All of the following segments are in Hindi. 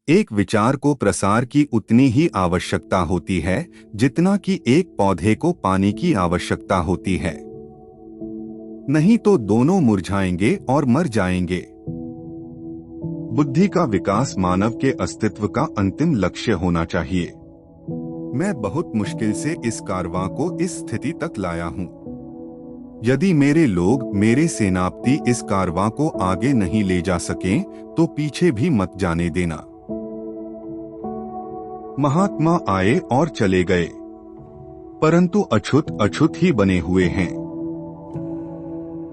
एक विचार को प्रसार की उतनी ही आवश्यकता होती है जितना कि एक पौधे को पानी की आवश्यकता होती है। नहीं तो दोनों मुरझाएंगे और मर जाएंगे। बुद्धि का विकास मानव के अस्तित्व का अंतिम लक्ष्य होना चाहिए। मैं बहुत मुश्किल से इस कारवां को इस स्थिति तक लाया हूं। यदि मेरे लोग, मेरे सेनापति इस कारवां को आगे नहीं ले जा सकें, तो पीछे भी मत जाने देना। महात्मा आए और चले गए, परंतु अछूत अछूत ही बने हुए हैं।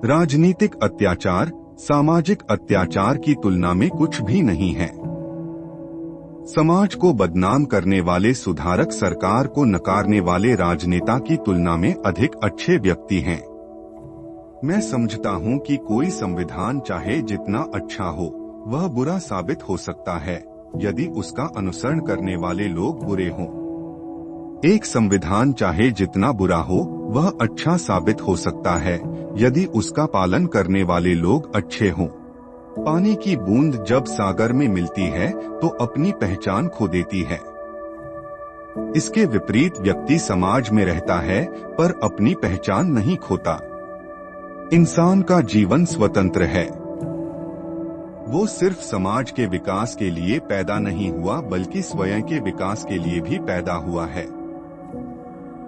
राजनीतिक अत्याचार सामाजिक अत्याचार की तुलना में कुछ भी नहीं है। समाज को बदनाम करने वाले सुधारक सरकार को नकारने वाले राजनेता की तुलना में अधिक अच्छे व्यक्ति हैं। मैं समझता हूं कि कोई संविधान चाहे जितना अच्छा हो, वह बुरा साबित हो सकता है यदि उसका अनुसरण करने वाले लोग बुरे हों। एक संविधान चाहे जितना बुरा हो, वह अच्छा साबित हो सकता है यदि उसका पालन करने वाले लोग अच्छे हों। पानी की बूंद जब सागर में मिलती है तो अपनी पहचान खो देती है। इसके विपरीत व्यक्ति समाज में रहता है पर अपनी पहचान नहीं खोता। इंसान का जीवन स्वतंत्र है। वो सिर्फ समाज के विकास के लिए पैदा नहीं हुआ बल्कि स्वयं के विकास के लिए भी पैदा हुआ है।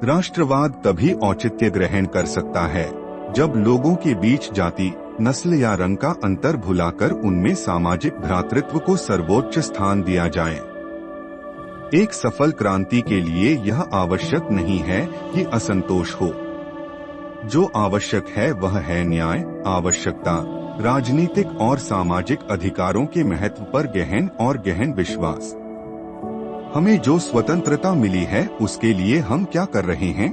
राष्ट्रवाद तभी औचित्य ग्रहण कर सकता है जब लोगों के बीच जाति, नस्ल या रंग का अंतर भुलाकर उनमें सामाजिक भ्रातृत्व को सर्वोच्च स्थान दिया जाए। एक सफल क्रांति के लिए यह आवश्यक नहीं है कि असंतोष हो। जो आवश्यक है वह है न्याय, आवश्यकता, राजनीतिक और सामाजिक अधिकारों के महत्व पर गहन विश्वास। हमें जो स्वतंत्रता मिली है उसके लिए हम क्या कर रहे हैं?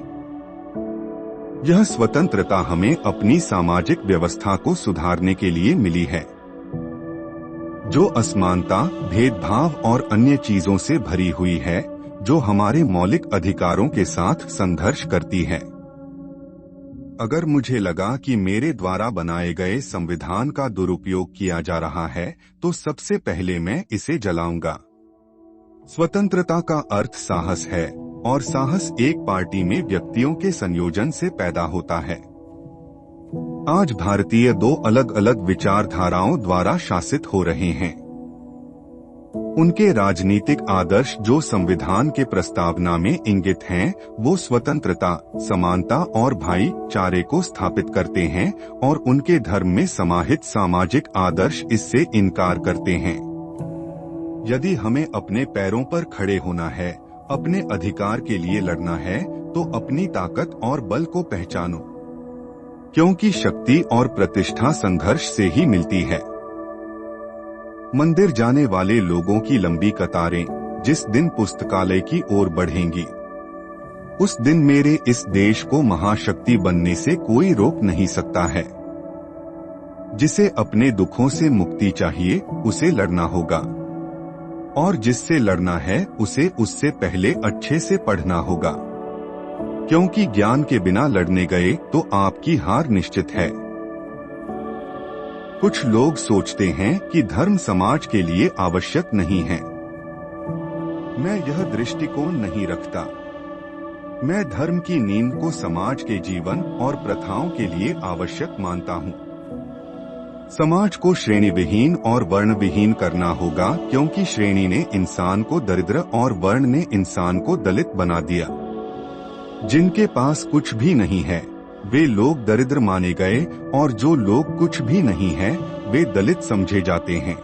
यह स्वतंत्रता हमें अपनी सामाजिक व्यवस्था को सुधारने के लिए मिली है, जो असमानता, भेदभाव और अन्य चीजों से भरी हुई है, जो हमारे मौलिक अधिकारों के साथ संघर्ष करती है। अगर मुझे लगा कि मेरे द्वारा बनाए गए संविधान का दुरुपयोग किया जा रहा है, तो सबसे पहले मैं इसे जलाऊंगा। स्वतंत्रता का अर्थ साहस है, और साहस एक पार्टी में व्यक्तियों के संयोजन से पैदा होता है। आज भारतीय दो अलग अलग विचारधाराओं द्वारा शासित हो रहे हैं। उनके राजनीतिक आदर्श जो संविधान के प्रस्तावना में इंगित हैं, वो स्वतंत्रता, समानता और भाईचारे को स्थापित करते हैं, और उनके धर्म में समाहित सामाजिक आदर्श इससे इनकार करते हैं। यदि हमें अपने पैरों पर खड़े होना है, अपने अधिकार के लिए लड़ना है, तो अपनी ताकत और बल को पहचानो, क्योंकि शक्ति और प्रतिष्ठा संघर्ष से ही मिलती है। मंदिर जाने वाले लोगों की लंबी कतारें जिस दिन पुस्तकालय की ओर बढ़ेंगी, उस दिन मेरे इस देश को महाशक्ति बनने से कोई रोक नहीं सकता है। जिसे अपने दुखों से मुक्ति चाहिए, उसे लड़ना होगा, और जिससे लड़ना है उसे उससे पहले अच्छे से पढ़ना होगा, क्योंकि ज्ञान के बिना लड़ने गए तो आपकी हार निश्चित है। कुछ लोग सोचते हैं कि धर्म समाज के लिए आवश्यक नहीं है। मैं यह दृष्टिकोण नहीं रखता। मैं धर्म की नींव को समाज के जीवन और प्रथाओं के लिए आवश्यक मानता हूँ। समाज को श्रेणी विहीन और वर्ण विहीन करना होगा, क्योंकि श्रेणी ने इंसान को दरिद्र और वर्ण ने इंसान को दलित बना दिया। जिनके पास कुछ भी नहीं है, वे लोग दरिद्र माने गए, और जो लोग कुछ भी नहीं है, वे दलित समझे जाते हैं।